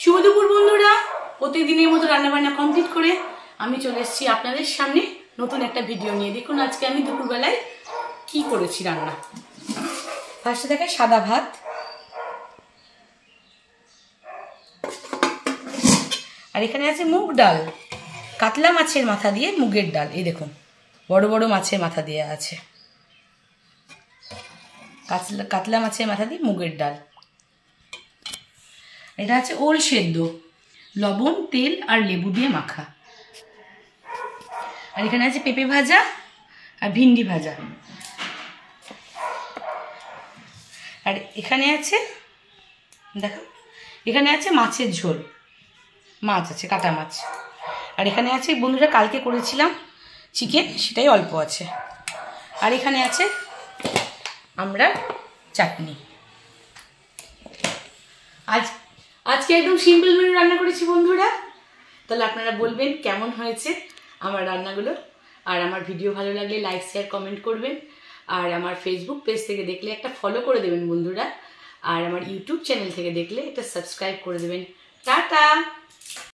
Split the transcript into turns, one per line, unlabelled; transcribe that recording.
শুভ দুপুর বন্ধুরা, প্রতিদিনের মতো রান্নাবান্না কমপ্লিট করে আমি চলে এসেছি আপনাদের সামনে নতুন একটা ভিডিও নিয়ে। দেখুন আজকে আমি দুপুরবেলায় কি করেছি রান্না। ফার্স্টে দেখায় সাদা ভাত, আর এখানে আছে মুগ ডাল, কাতলা মাছের মাথা দিয়ে মুগের ডাল। এই দেখুন বড় বড় মাছের মাথা দিয়ে আছে, কাতলা মাছের মাথা দিয়ে মুগের ডাল। এটা আছে ওল সেদ্ধ, লবণ তেল আর লেবু দিয়ে মাখা। আর এখানে আছে পেঁপে ভাজা আর ভিন্ডি ভাজা। আর এখানে আছে দেখো, এখানে আছে মাছের ঝোল, মাছ আছে কাটা মাছ। আর এখানে আছে বন্ধুরা কালকে করেছিলাম চিকেন, সেটাই অল্প আছে। আর এখানে আছে আমরা চাটনি। আজকে একদম সিম্পল মেনু রান্না করেছি বন্ধুরা। তাহলে আপনারা বলবেন কেমন হয়েছে আমার রান্নাগুলো। আর আমার ভিডিও ভালো লাগলে লাইক শেয়ার কমেন্ট করবেন। আর আমার ফেসবুক পেজ থেকে দেখলে একটা ফলো করে দেবেন বন্ধুরা। আর আমার ইউটিউব চ্যানেল থেকে দেখলে একটা সাবস্ক্রাইব করে দেবেন। টাটা।